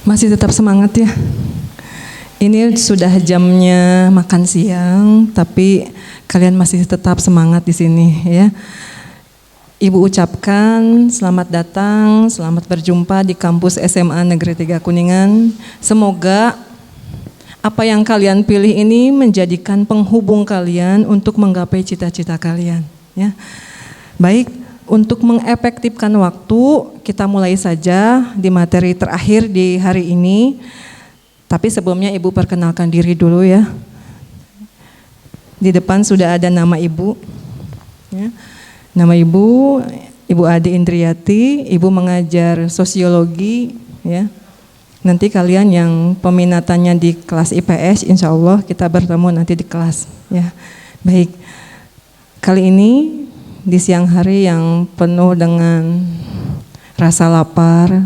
Masih tetap semangat ya. Ini sudah jamnya makan siang, tapi kalian masih tetap semangat di sini ya. Ibu ucapkan selamat datang, selamat berjumpa di kampus SMA Negeri 3 Kuningan. Semoga apa yang kalian pilih ini menjadikan penghubung kalian untuk menggapai cita-cita kalian ya. Baik, untuk mengefektifkan waktu, kita mulai saja di materi terakhir di hari ini. Tapi sebelumnya Ibu perkenalkan diri dulu ya. Di depan sudah ada nama Ibu. Ya. Nama Ibu, Ibu Ade Indriati. Ibu mengajar sosiologi. Ya. Nanti kalian yang peminatannya di kelas IPS, insya Allah kita bertemu nanti di kelas. Ya. Baik, kali ini di siang hari yang penuh dengan rasa lapar,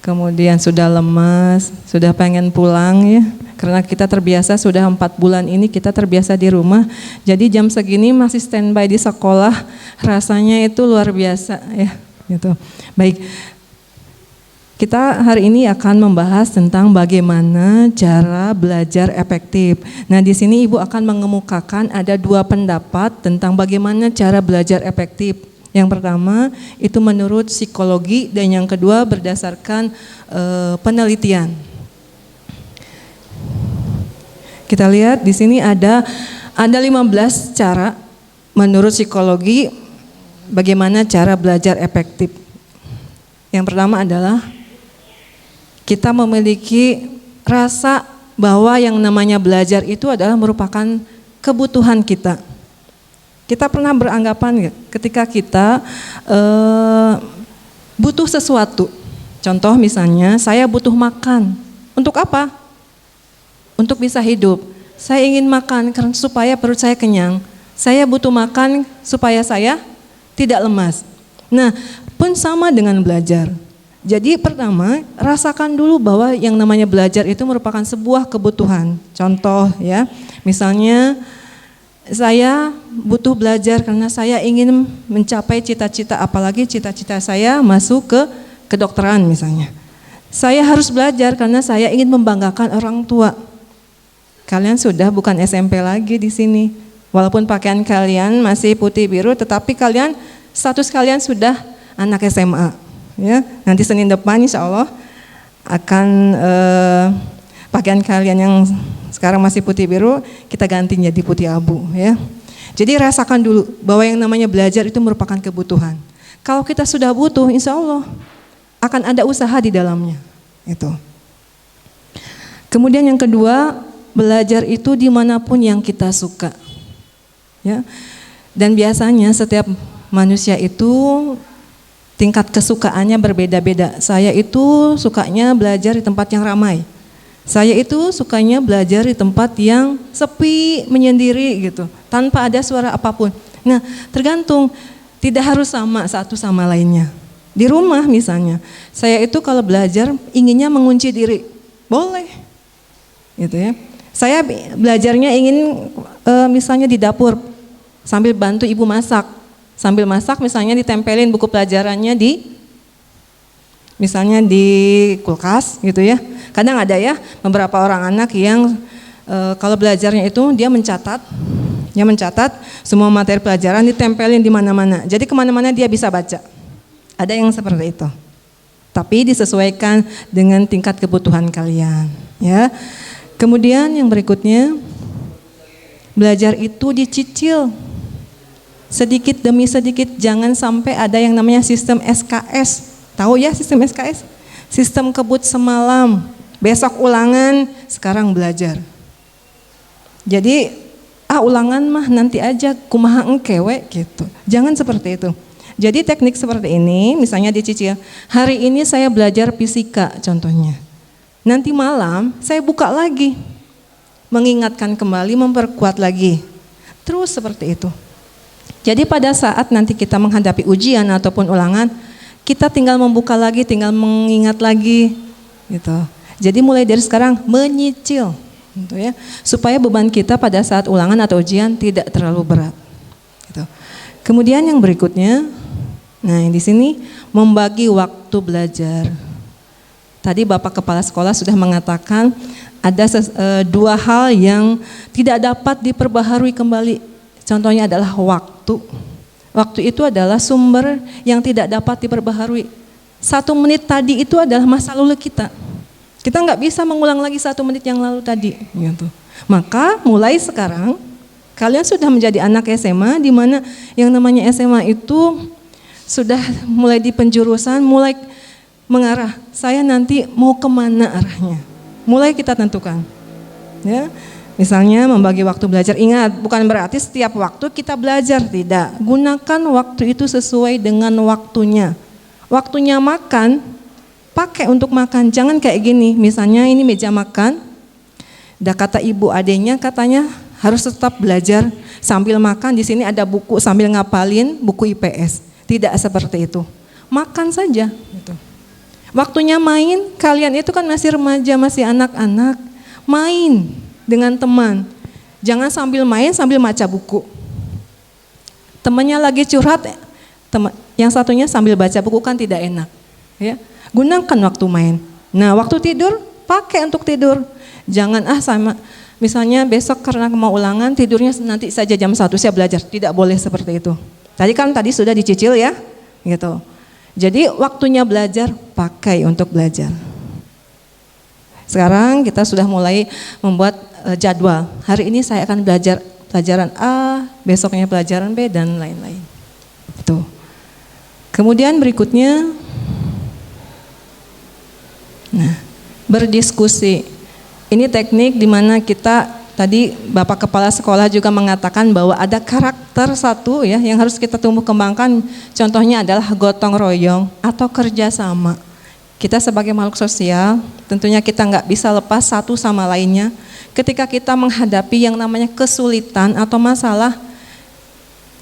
kemudian sudah lemas, sudah pengen pulang ya, karena kita terbiasa sudah 4 bulan ini kita terbiasa di rumah, jadi jam segini masih standby di sekolah, rasanya itu luar biasa ya gitu. Baik, kita hari ini akan membahas tentang bagaimana cara belajar efektif. Nah, di sini Ibu akan mengemukakan ada 2 pendapat tentang bagaimana cara belajar efektif. Yang pertama itu menurut psikologi dan yang kedua berdasarkan penelitian. Kita lihat di sini ada 15 cara menurut psikologi bagaimana cara belajar efektif. Yang pertama adalah kita memiliki rasa bahwa yang namanya belajar itu adalah merupakan kebutuhan kita. Kita pernah beranggapan ketika kita butuh sesuatu. Contoh misalnya saya butuh makan. Untuk apa? Untuk bisa hidup. Saya ingin makan karena supaya perut saya kenyang. Saya butuh makan supaya saya tidak lemas. Nah, pun sama dengan belajar. Jadi pertama, rasakan dulu bahwa yang namanya belajar itu merupakan sebuah kebutuhan. Contoh ya, misalnya saya butuh belajar karena saya ingin mencapai cita-cita, apalagi cita-cita saya masuk ke kedokteran misalnya. Saya harus belajar karena saya ingin membanggakan orang tua. Kalian sudah bukan SMP lagi di sini. Walaupun pakaian kalian masih putih biru, tetapi kalian status kalian sudah anak SMA. Ya, nanti Senin depan insya Allah akan pakaian kalian yang sekarang masih putih biru kita ganti jadi putih abu ya. Jadi rasakan dulu bahwa yang namanya belajar itu merupakan kebutuhan. Kalau kita sudah butuh, insya Allah akan ada usaha di dalamnya. Itu. Kemudian yang kedua, belajar itu dimanapun yang kita suka. Ya. Dan biasanya setiap manusia itu tingkat kesukaannya berbeda-beda. Saya itu sukanya belajar di tempat yang ramai. Saya itu sukanya belajar di tempat yang sepi, menyendiri gitu, tanpa ada suara apapun. Nah, tergantung, tidak harus sama satu sama lainnya. Di rumah misalnya, saya itu kalau belajar inginnya mengunci diri, boleh, gitu ya. Saya belajarnya ingin misalnya di dapur sambil bantu ibu masak. Sambil masak misalnya ditempelin buku pelajarannya misalnya di kulkas gitu ya. Kadang ada ya beberapa orang anak yang kalau belajarnya itu dia mencatat semua materi pelajaran ditempelin di mana-mana. Jadi kemana-mana dia bisa baca. Ada yang seperti itu. Tapi disesuaikan dengan tingkat kebutuhan kalian ya. Kemudian yang berikutnya, belajar itu dicicil. Sedikit demi sedikit, jangan sampai ada yang namanya sistem SKS. Tahu ya sistem SKS? Sistem kebut semalam, besok ulangan, sekarang belajar. Jadi, ulangan mah nanti aja, kumaha engkewe gitu. Jangan seperti itu. Jadi teknik seperti ini, misalnya dicicil, hari ini saya belajar fisika contohnya. Nanti malam saya buka lagi, mengingatkan kembali, memperkuat lagi. Terus seperti itu. Jadi pada saat nanti kita menghadapi ujian ataupun ulangan, kita tinggal membuka lagi, tinggal mengingat lagi, gitu. Jadi mulai dari sekarang menyicil, gitu ya, supaya beban kita pada saat ulangan atau ujian tidak terlalu berat. Gitu. Kemudian yang berikutnya, nah di sini membagi waktu belajar. Tadi Bapak Kepala Sekolah sudah mengatakan ada dua hal yang tidak dapat diperbaharui kembali. Contohnya adalah waktu. Waktu itu adalah sumber yang tidak dapat diperbaharui. 1 menit tadi itu adalah masa lalu kita. Kita nggak bisa mengulang lagi 1 menit yang lalu tadi. Gitu. Maka mulai sekarang kalian sudah menjadi anak SMA, di mana yang namanya SMA itu sudah mulai di penjurusan, mulai mengarah. Saya nanti mau kemana arahnya? Mulai kita tentukan. Ya. Misalnya membagi waktu belajar, ingat bukan berarti setiap waktu kita belajar, tidak. Gunakan waktu itu sesuai dengan waktunya. Waktunya makan, pakai untuk makan, jangan kayak gini. Misalnya ini meja makan, udah kata ibu adenya katanya harus tetap belajar sambil makan, di sini ada buku sambil ngapalin buku IPS. Tidak seperti itu, makan saja. Gitu. Waktunya main, kalian itu kan masih remaja, masih anak-anak, main dengan teman, jangan sambil main sambil baca buku. Temannya lagi curhat, yang satunya sambil baca buku kan tidak enak. Ya, gunakan waktu main. Nah, waktu tidur pakai untuk tidur. Jangan sama, misalnya besok karena mau ulangan tidurnya nanti saja jam 1 saya belajar. Tidak boleh seperti itu. Tadi sudah dicicil ya, gitu. Jadi waktunya belajar pakai untuk belajar. Sekarang kita sudah mulai membuat jadwal. Hari ini saya akan belajar pelajaran A, besoknya pelajaran B, dan lain-lain. Itu. Kemudian berikutnya, berdiskusi. Ini teknik di mana kita, tadi Bapak Kepala Sekolah juga mengatakan bahwa ada karakter satu ya yang harus kita tumbuh kembangkan. Contohnya adalah gotong royong atau kerjasama. Kita sebagai makhluk sosial, tentunya kita nggak bisa lepas satu sama lainnya. Ketika kita menghadapi yang namanya kesulitan atau masalah,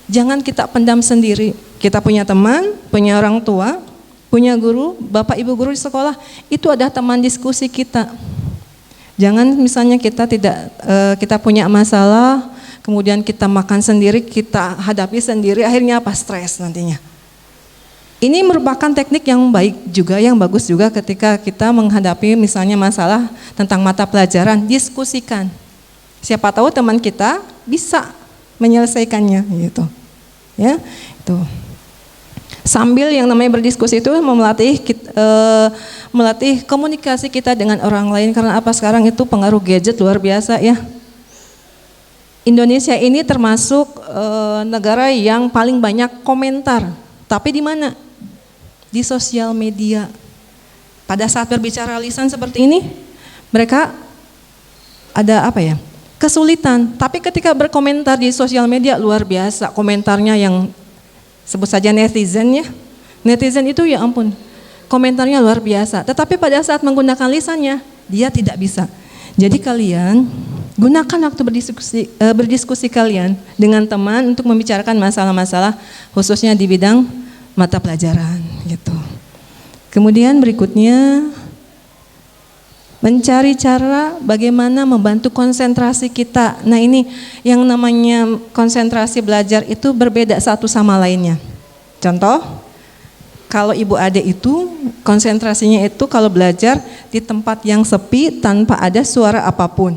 jangan kita pendam sendiri. Kita punya teman, punya orang tua, punya guru, bapak ibu guru di sekolah, itu adalah teman diskusi kita. Jangan misalnya kita punya masalah, kemudian kita makan sendiri, kita hadapi sendiri, akhirnya apa? Stres nantinya. Ini merupakan teknik yang baik juga, yang bagus juga ketika kita menghadapi misalnya masalah tentang mata pelajaran, diskusikan. Siapa tahu teman kita bisa menyelesaikannya gitu. Ya, itu. Sambil yang namanya berdiskusi itu melatih komunikasi kita dengan orang lain, karena apa, sekarang itu pengaruh gadget luar biasa ya. Indonesia ini termasuk negara yang paling banyak komentar. Tapi di mana? Di sosial media. Pada saat berbicara lisan seperti ini, mereka ada kesulitan. Tapi ketika berkomentar di sosial media luar biasa, komentarnya yang sebut saja netizen ya. Netizen itu ya ampun, komentarnya luar biasa. Tetapi pada saat menggunakan lisannya, dia tidak bisa. Jadi kalian gunakan waktu berdiskusi kalian dengan teman untuk membicarakan masalah-masalah khususnya di bidang mata pelajaran gitu. Kemudian berikutnya mencari cara bagaimana membantu konsentrasi kita. Nah, ini yang namanya konsentrasi belajar itu berbeda satu sama lainnya. Contoh, kalau ibu adik itu konsentrasinya itu kalau belajar di tempat yang sepi tanpa ada suara apapun.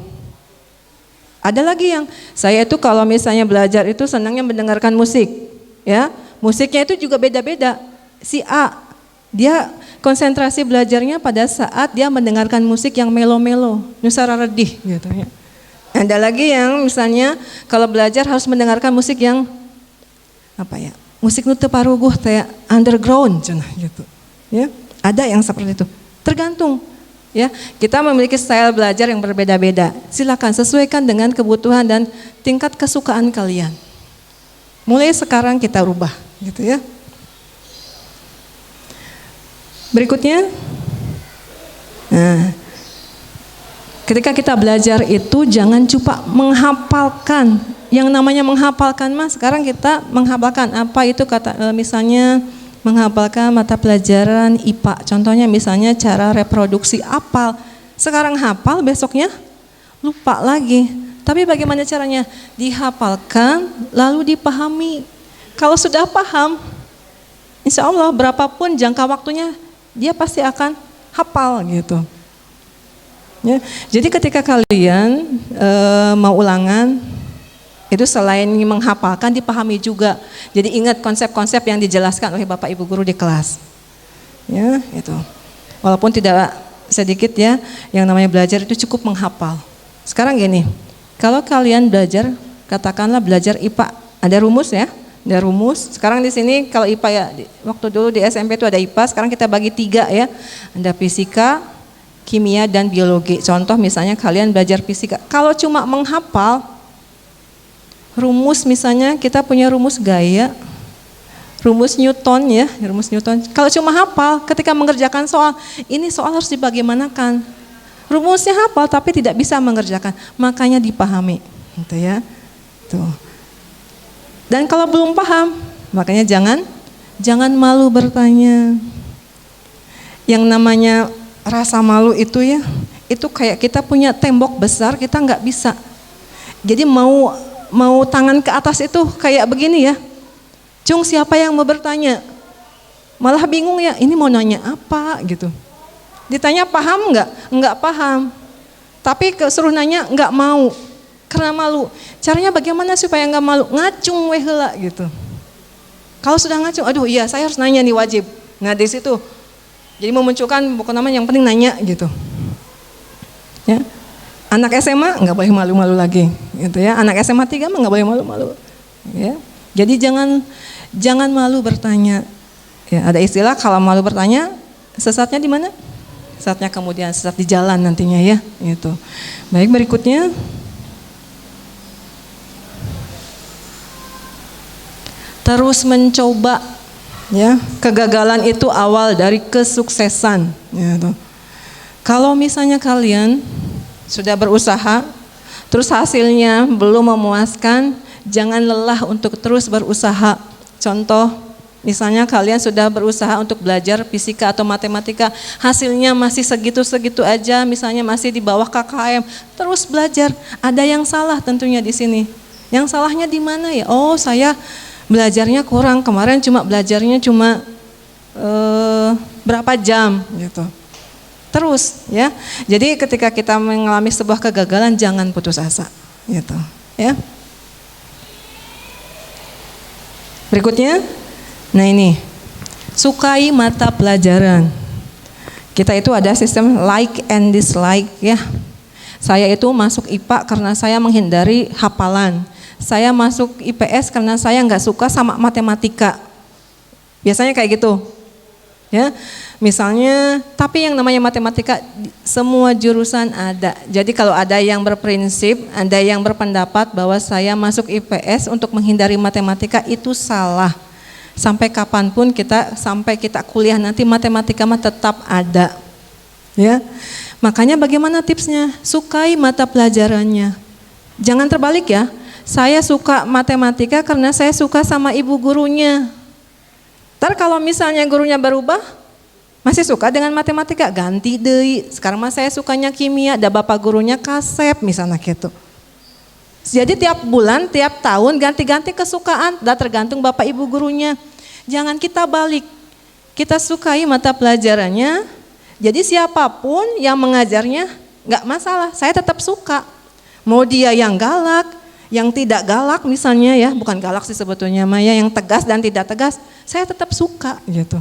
Ada lagi yang saya itu kalau misalnya belajar itu senangnya mendengarkan musik, ya. Musiknya itu juga beda-beda. Si A, dia konsentrasi belajarnya pada saat dia mendengarkan musik yang melo-melo, nusara redih gitu ya. Ada lagi yang misalnya kalau belajar harus mendengarkan musik yang musik nu teu paruguh kayak underground cenah gitu. Ya, ada yang seperti itu. Tergantung ya. Kita memiliki style belajar yang berbeda-beda. Silakan sesuaikan dengan kebutuhan dan tingkat kesukaan kalian. Mulai sekarang kita rubah gitu ya. Berikutnya, ketika kita belajar itu jangan cuma menghafalkan. Yang namanya menghafalkan sekarang kita menghafalkan apa itu misalnya menghafalkan mata pelajaran IPA. Contohnya misalnya cara reproduksi apal. Sekarang hafal, besoknya lupa lagi. Tapi bagaimana caranya? Dihafalkan lalu dipahami. Kalau sudah paham, insya Allah berapapun jangka waktunya dia pasti akan hafal gitu. Ya, jadi ketika kalian mau ulangan, itu selain menghafalkan dipahami juga. Jadi ingat konsep-konsep yang dijelaskan oleh Bapak Ibu guru di kelas. Ya, itu. Walaupun tidak sedikit ya, yang namanya belajar itu cukup menghafal. Sekarang gini, kalau kalian belajar, katakanlah belajar IPA, ada rumus ya, ada rumus. Sekarang di sini kalau IPA ya, waktu dulu di SMP itu ada IPA, sekarang kita bagi 3 ya. Ada fisika, kimia dan biologi. Contoh misalnya kalian belajar fisika, kalau cuma menghafal rumus, misalnya kita punya rumus gaya, rumus Newton ya, rumus Newton. Kalau cuma hafal, ketika mengerjakan soal, ini soal harus dibagaimanakan. Rumusnya hafal tapi tidak bisa mengerjakan, makanya dipahami, gitu ya. Tuh. Dan kalau belum paham, makanya jangan malu bertanya. Yang namanya rasa malu itu ya, itu kayak kita punya tembok besar, kita nggak bisa. Jadi mau tangan ke atas itu kayak begini ya. Cung, siapa yang mau bertanya? Malah bingung ya, ini mau nanya apa gitu. Ditanya paham nggak? Nggak paham. Tapi suruh nanya nggak mau, karena malu. Caranya bagaimana supaya nggak malu? Ngacung we heula gitu. Kalau sudah ngacung, aduh iya saya harus nanya nih, wajib. Nah di situ, jadi memunculkan bukan namanya yang penting nanya gitu. Ya. Anak SMA nggak boleh malu-malu lagi, gitu ya. Anak SMA 3 mah nggak boleh malu-malu. Ya. Jadi jangan malu bertanya. Ya, ada istilah kalau malu bertanya, sesatnya di mana? Sesatnya kemudian, sesat di jalan nantinya ya. Gitu. Baik, berikutnya. Terus mencoba. Ya, kegagalan itu awal dari kesuksesan. Gitu. Kalau misalnya kalian sudah berusaha, terus hasilnya belum memuaskan, jangan lelah untuk terus berusaha. Contoh, misalnya kalian sudah berusaha untuk belajar fisika atau matematika, hasilnya masih segitu-segitu aja, misalnya masih di bawah KKM, terus belajar. Ada yang salah tentunya di sini. Yang salahnya di mana ya? Oh, saya belajarnya kurang, kemarin belajarnya cuma berapa jam gitu. Terus ya. Jadi ketika kita mengalami sebuah kegagalan, jangan putus asa gitu, ya. Berikutnya. Nah ini, sukai mata pelajaran. Kita itu ada sistem like and dislike ya. Saya itu masuk IPA karena saya menghindari hafalan. Saya masuk IPS karena saya nggak suka sama matematika. Biasanya kayak gitu. Ya, misalnya, tapi yang namanya matematika semua jurusan ada. Jadi kalau ada yang berprinsip, ada yang berpendapat bahwa saya masuk IPS untuk menghindari matematika, itu salah. Sampai kapanpun sampai kita kuliah nanti matematika mah tetap ada. Ya, makanya bagaimana tipsnya? Sukai mata pelajarannya. Jangan terbalik ya. Saya suka matematika karena saya suka sama ibu gurunya. Ntar kalau misalnya gurunya berubah, masih suka dengan matematika, ganti deui. Sekarang mah saya sukanya kimia, ada bapak gurunya Kasep misalnya gitu. Jadi tiap bulan, tiap tahun ganti-ganti kesukaan, dah tergantung bapak ibu gurunya. Jangan kita balik, kita sukai mata pelajarannya. Jadi siapapun yang mengajarnya nggak masalah, saya tetap suka. Mau dia yang galak, yang tidak galak misalnya ya, bukan galak sih sebetulnya Maya, yang tegas dan tidak tegas, saya tetap suka gitu.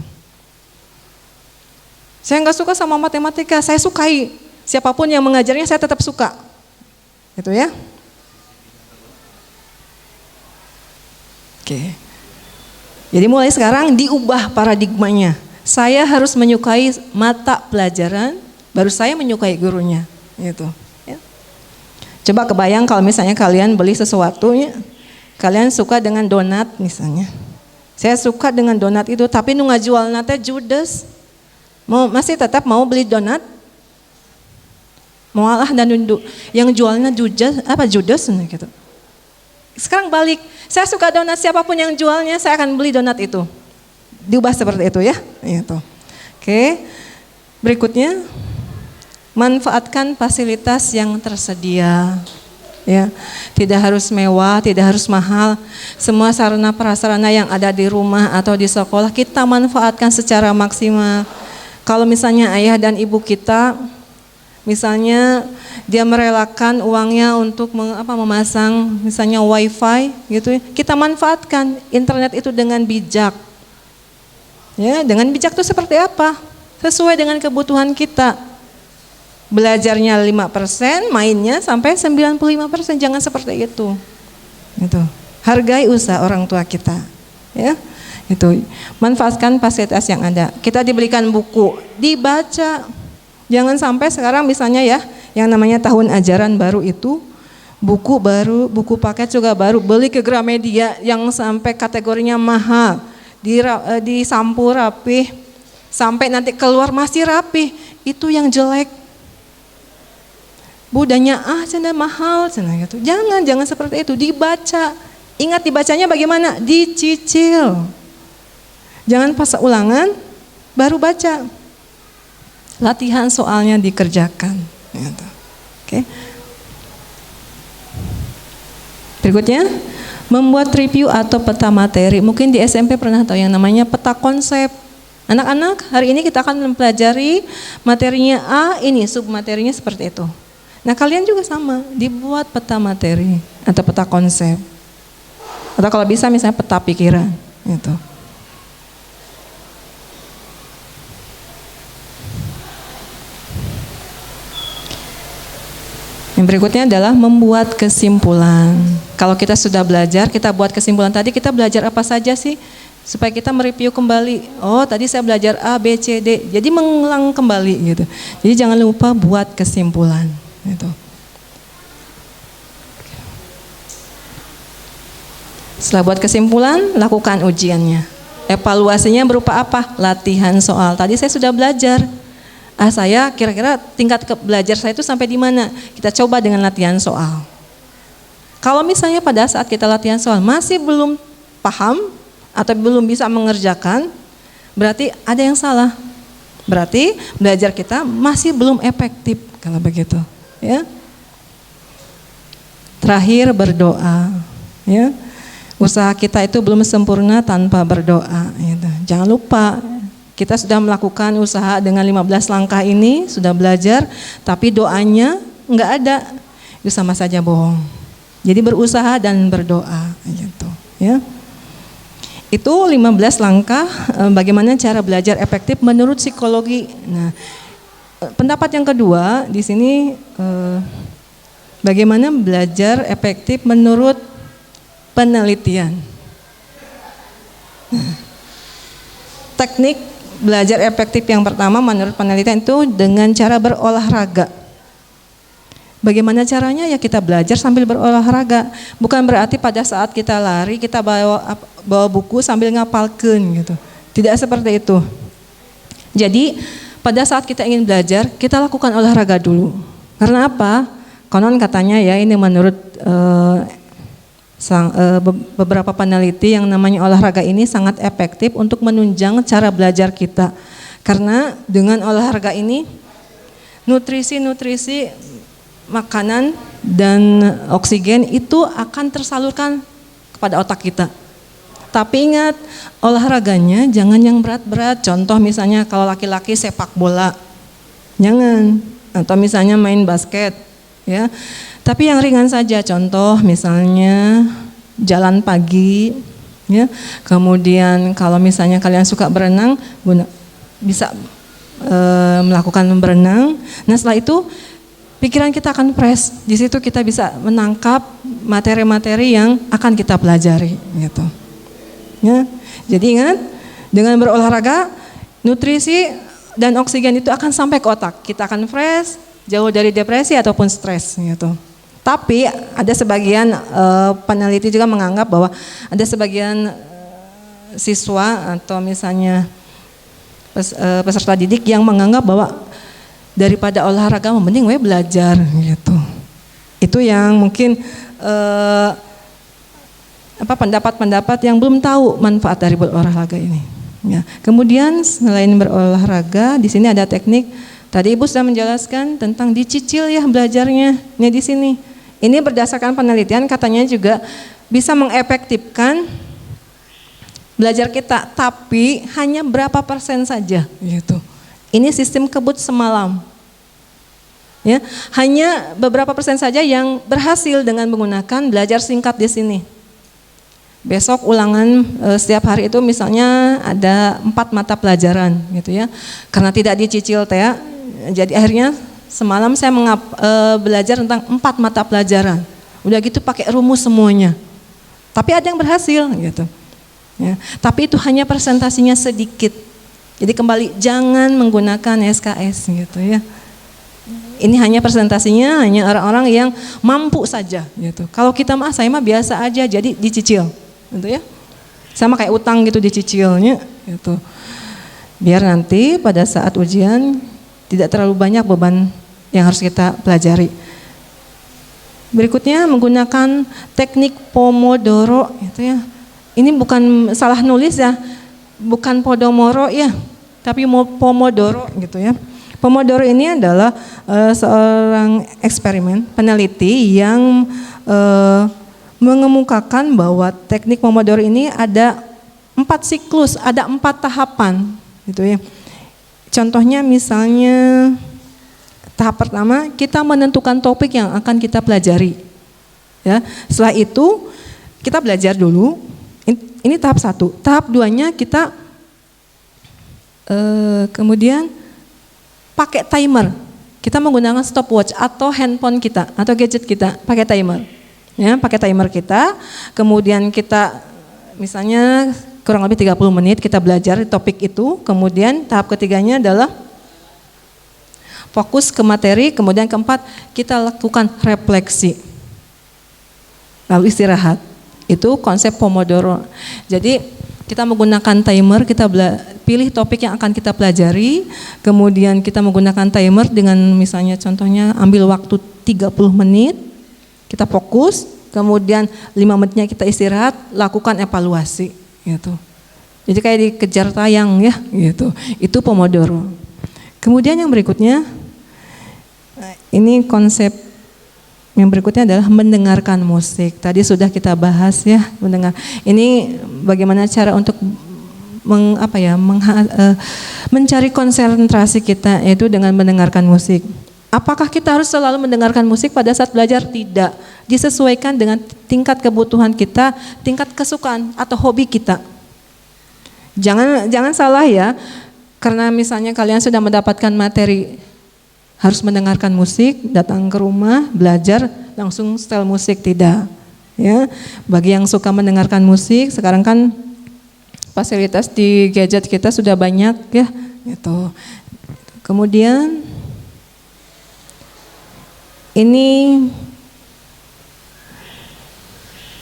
Saya nggak suka sama matematika, saya sukai. Siapapun yang mengajarnya saya tetap suka. Gitu ya. Oke. Jadi mulai sekarang diubah paradigmanya. Saya harus menyukai mata pelajaran, baru saya menyukai gurunya. Gitu. Ya. Coba kebayang kalau misalnya kalian beli sesuatu ya, kalian suka dengan donat misalnya. Saya suka dengan donat itu, tapi nu ngajual nate judes. Masih tetap mau beli donat? Mualah dan yang jualnya judes gitu. Sekarang balik, saya suka donat, siapapun yang jualnya saya akan beli donat itu. Diubah seperti itu ya. Gitu. Oke. Berikutnya, manfaatkan fasilitas yang tersedia. Ya, tidak harus mewah, tidak harus mahal. Semua sarana prasarana yang ada di rumah atau di sekolah kita manfaatkan secara maksimal. Kalau misalnya ayah dan ibu kita, misalnya dia merelakan uangnya untuk memasang misalnya wifi gitu, kita manfaatkan internet itu dengan bijak. Ya, dengan bijak itu seperti apa? Sesuai dengan kebutuhan kita. Belajarnya 5%, mainnya sampai 95%, jangan seperti itu. Gitu. Hargai usaha orang tua kita. Ya. Itu manfaatkan fasilitas yang ada. Kita diberikan buku, dibaca. Jangan sampai sekarang misalnya ya, yang namanya tahun ajaran baru itu buku baru, buku paket juga baru, beli ke Gramedia yang sampai kategorinya mahal, disampur rapih, sampai nanti keluar masih rapih, itu yang jelek. Budanya cina mahal, cina gitu. Jangan seperti itu, dibaca. Ingat dibacanya bagaimana? Dicicil. Jangan pas ulangan baru baca. Latihan soalnya dikerjakan. Gitu. Oke. Berikutnya, membuat review atau peta materi. Mungkin di SMP pernah tahu yang namanya peta konsep. Anak-anak, hari ini kita akan mempelajari materinya ini submaterinya seperti itu. Nah, kalian juga sama, dibuat peta materi atau peta konsep. Atau kalau bisa misalnya peta pikiran, gitu. Yang berikutnya adalah membuat kesimpulan. Kalau kita sudah belajar, kita buat kesimpulan. Tadi kita belajar apa saja sih? Supaya kita mereview kembali. Oh, tadi saya belajar A, B, C, D. Jadi mengulang kembali gitu. Jadi jangan lupa buat kesimpulan. Gitu. Setelah buat kesimpulan, lakukan ujiannya. Evaluasinya berupa apa? Latihan soal. Tadi saya sudah belajar. Saya kira-kira tingkat belajar saya itu sampai di mana? Kita coba dengan latihan soal. Kalau misalnya pada saat kita latihan soal masih belum paham atau belum bisa mengerjakan, berarti ada yang salah. Berarti belajar kita masih belum efektif kalau begitu, ya. Terakhir berdoa, ya. Usaha kita itu belum sempurna tanpa berdoa, gitu. Jangan lupa. Kita sudah melakukan usaha dengan 15 langkah ini, sudah belajar, tapi doanya enggak ada. Itu sama saja bohong. Jadi berusaha dan berdoa gitu, ya. Itu 15 langkah bagaimana cara belajar efektif menurut psikologi. Nah, pendapat yang kedua di sini bagaimana belajar efektif menurut penelitian. Teknik belajar efektif yang pertama menurut penelitian itu dengan cara berolahraga. Bagaimana caranya? Ya kita belajar sambil berolahraga. Bukan berarti pada saat kita lari kita bawa buku sambil ngapalkeun gitu. Tidak seperti itu. Jadi pada saat kita ingin belajar kita lakukan olahraga dulu. Karena apa? Konon katanya ya ini menurut beberapa peneliti yang namanya olahraga ini sangat efektif untuk menunjang cara belajar kita. Karena dengan olahraga ini nutrisi makanan dan oksigen itu akan tersalurkan kepada otak kita. Tapi ingat, olahraganya jangan yang berat-berat. Contoh misalnya kalau laki-laki sepak bola, jangan. Atau misalnya main basket, ya. Tapi yang ringan saja, contoh misalnya jalan pagi, ya. Kemudian kalau misalnya kalian suka berenang, bisa melakukan berenang. Nah setelah itu pikiran kita akan fresh. Di situ kita bisa menangkap materi-materi yang akan kita pelajari, gitu. Ya. Jadi ingat, dengan berolahraga, nutrisi dan oksigen itu akan sampai ke otak. Kita akan fresh, jauh dari depresi ataupun stres, gitu. Tapi ada sebagian peneliti juga menganggap bahwa ada sebagian siswa atau misalnya peserta didik yang menganggap bahwa daripada olahraga mending belajar gitu. Itu yang mungkin pendapat-pendapat yang belum tahu manfaat dari berolahraga ini. Ya. Kemudian selain berolahraga, di sini ada teknik. Tadi Ibu sudah menjelaskan tentang dicicil ya belajarnya. Ini di sini. Ini berdasarkan penelitian katanya juga bisa mengefektifkan belajar kita, tapi hanya berapa persen saja gitu. Ini sistem kebut semalam. Ya, hanya beberapa persen saja yang berhasil dengan menggunakan belajar singkat di sini. Besok ulangan setiap hari itu misalnya ada 4 mata pelajaran gitu ya. Karena tidak dicicil teh, jadi akhirnya semalam saya belajar tentang 4 mata pelajaran. Udah gitu pakai rumus semuanya. Tapi ada yang berhasil gitu. Ya, tapi itu hanya presentasinya sedikit. Jadi kembali jangan menggunakan SKS gitu ya. Ini hanya presentasinya hanya orang-orang yang mampu saja gitu. Kalau kita saya mah biasa aja jadi dicicil gitu ya. Sama kayak utang gitu dicicilnya gitu. Biar nanti pada saat ujian tidak terlalu banyak beban yang harus kita pelajari. Berikutnya menggunakan teknik Pomodoro gitu ya. Ini bukan salah nulis ya. Bukan Podomoro ya, tapi Pomodoro gitu ya. Pomodoro ini adalah seorang eksperimen peneliti yang mengemukakan bahwa teknik Pomodoro ini ada 4 siklus, ada 4 tahapan, gitu ya. Contohnya misalnya tahap pertama kita menentukan topik yang akan kita pelajari, ya. Setelah itu kita belajar dulu. Ini tahap 1. Tahap 2-nya kita kemudian pakai timer, kita menggunakan stopwatch atau handphone kita atau gadget kita pakai timer, ya pakai timer kita. Kemudian kita misalnya kurang lebih 30 menit kita belajar di topik itu. Kemudian tahap ketiganya adalah fokus ke materi. Kemudian keempat kita lakukan refleksi, lalu istirahat. Itu konsep Pomodoro. Jadi kita menggunakan timer, kita pilih topik yang akan kita pelajari, kemudian kita menggunakan timer dengan misalnya contohnya ambil waktu 30 menit, kita fokus, kemudian 5 menitnya kita istirahat, lakukan evaluasi gitu. Jadi kayak dikejar tayang ya gitu. Itu Pomodoro. Kemudian yang berikutnya, ini konsep yang berikutnya adalah mendengarkan musik. Tadi sudah kita bahas ya, mendengar. Ini bagaimana cara untuk mencari konsentrasi kita, yaitu dengan mendengarkan musik. Apakah kita harus selalu mendengarkan musik pada saat belajar? Tidak. Disesuaikan dengan tingkat kebutuhan kita, tingkat kesukaan atau hobi kita. Jangan salah ya, karena misalnya kalian sudah mendapatkan materi harus mendengarkan musik, datang ke rumah, belajar, langsung setel musik, tidak. Ya, bagi yang suka mendengarkan musik, sekarang kan fasilitas di gadget kita sudah banyak ya, gitu. Kemudian ini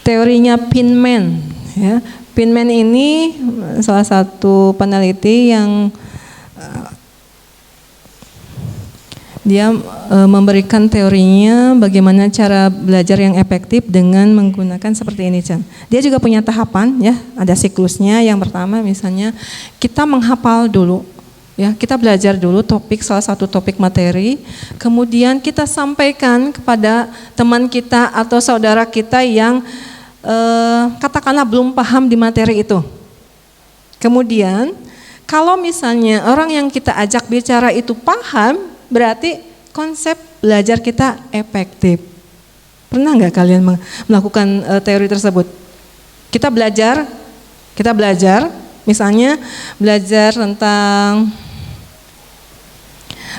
teorinya Pinman, ya. Pinman ini salah satu peneliti yang dia memberikan teorinya bagaimana cara belajar yang efektif dengan menggunakan seperti ini, Chan. Dia juga punya tahapan ya, ada siklusnya. Yang pertama misalnya kita menghafal dulu, ya kita belajar dulu topik, salah satu topik materi, kemudian kita sampaikan kepada teman kita atau saudara kita yang katakanlah belum paham di materi itu. Kemudian kalau misalnya orang yang kita ajak bicara itu paham, berarti konsep belajar kita efektif. Pernah nggak kalian melakukan teori tersebut? Kita belajar, misalnya belajar tentang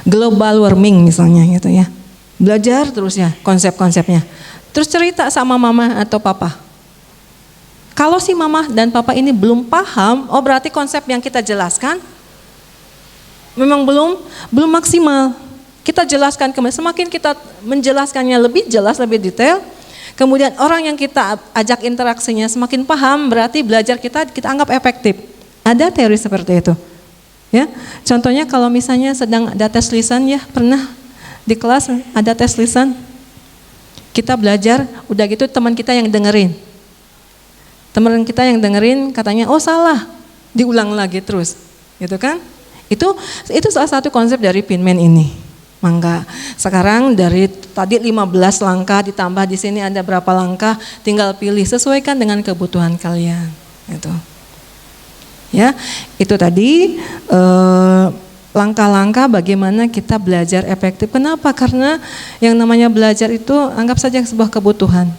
global warming misalnya gitu ya. Belajar terus ya konsep-konsepnya. Terus cerita sama mama atau papa. Kalau si mama dan papa ini belum paham, oh berarti konsep yang kita jelaskan memang belum maksimal. Kita jelaskan kembali, semakin kita menjelaskannya lebih jelas, lebih detail, kemudian orang yang kita ajak interaksinya semakin paham, berarti belajar kita anggap efektif. Ada teori seperti itu. Ya. Contohnya kalau misalnya sedang ada tes lisan ya, pernah di kelas ada tes lisan. Kita belajar, udah gitu teman kita yang dengerin. Teman kita yang dengerin katanya, "Oh salah." Diulang lagi terus. Gitu kan? Itu salah satu konsep dari Pinman ini. Mangga. Sekarang dari tadi 15 langkah ditambah di sini ada berapa langkah, tinggal pilih sesuaikan dengan kebutuhan kalian. Gitu. Ya, itu tadi langkah-langkah bagaimana kita belajar efektif. Kenapa? Karena yang namanya belajar itu anggap saja sebuah kebutuhan.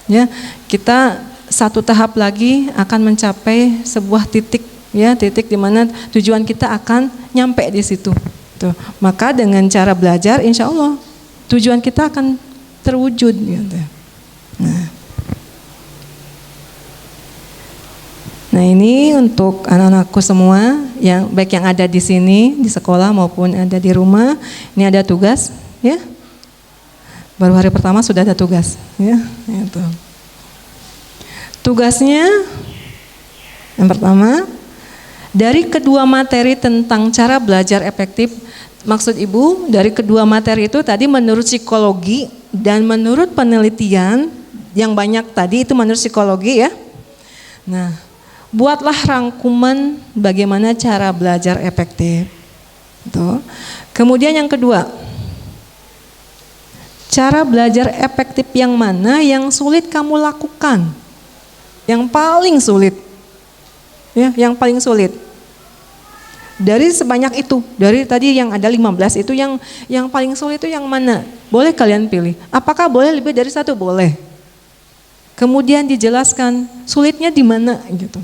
Ya, kita satu tahap lagi akan mencapai sebuah titik, ya, titik di mana tujuan kita akan nyampe di situ. Tuh. Maka dengan cara belajar, insya Allah tujuan kita akan terwujud. Gitu. Nah ini untuk anak-anakku semua, yang baik yang ada di sini di sekolah maupun ada di rumah. Ini ada tugas, ya. Baru hari pertama sudah ada tugas, ya. Itu. Tugasnya yang pertama, dari kedua materi tentang cara belajar efektif. Maksud Ibu dari kedua materi itu tadi menurut psikologi dan menurut penelitian yang banyak tadi itu menurut psikologi, ya. Nah, buatlah rangkuman bagaimana cara belajar efektif. Tuh. Kemudian yang kedua, cara belajar efektif yang mana yang sulit kamu lakukan? Yang paling sulit. Ya, yang paling sulit. Dari sebanyak itu, dari tadi yang ada 15 itu yang paling sulit itu yang mana? Boleh kalian pilih. Apakah boleh lebih dari satu? Boleh. Kemudian dijelaskan sulitnya di mana gitu.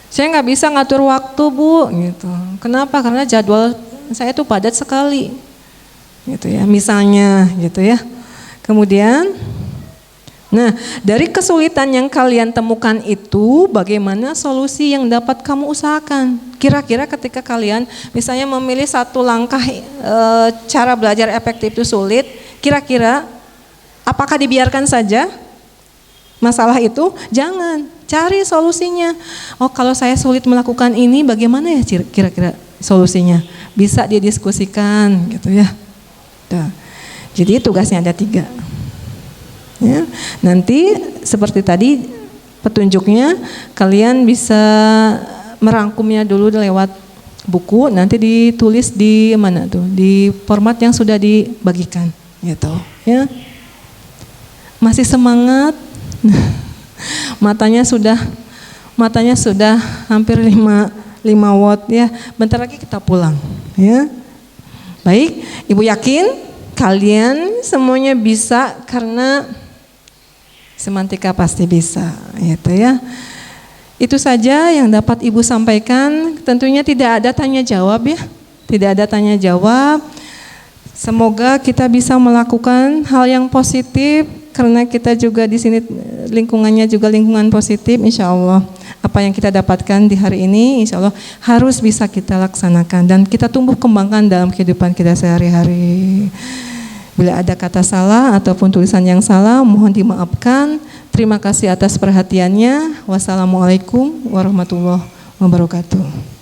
Saya nggak bisa ngatur waktu, Bu, gitu. Kenapa? Karena jadwal saya itu padat sekali, gitu ya. Misalnya, gitu ya. Kemudian, nah dari kesulitan yang kalian temukan itu, bagaimana solusi yang dapat kamu usahakan? Kira-kira ketika kalian, misalnya memilih satu langkah cara belajar efektif itu sulit, kira-kira apakah dibiarkan saja masalah itu? Jangan. Cari solusinya. Oh kalau saya sulit melakukan ini bagaimana ya kira-kira solusinya? Bisa didiskusikan gitu ya. Tuh. Jadi tugasnya ada 3. Ya. Nanti seperti tadi petunjuknya kalian bisa merangkumnya dulu lewat buku. Nanti ditulis di mana tuh? Di format yang sudah dibagikan gitu ya. Masih semangat? Matanya sudah hampir 5 watt ya. Bentar lagi kita pulang ya. Baik, Ibu yakin kalian semuanya bisa karena semantika pasti bisa gitu ya. Itu saja yang dapat Ibu sampaikan. Tentunya tidak ada tanya jawab ya. Tidak ada tanya jawab. Semoga kita bisa melakukan hal yang positif karena kita juga di sini lingkungannya juga lingkungan positif, insya Allah apa yang kita dapatkan di hari ini insya Allah harus bisa kita laksanakan dan kita tumbuh kembangkan dalam kehidupan kita sehari-hari. Bila ada kata salah ataupun tulisan yang salah mohon dimaafkan. Terima kasih atas perhatiannya. Wassalamualaikum warahmatullahi wabarakatuh.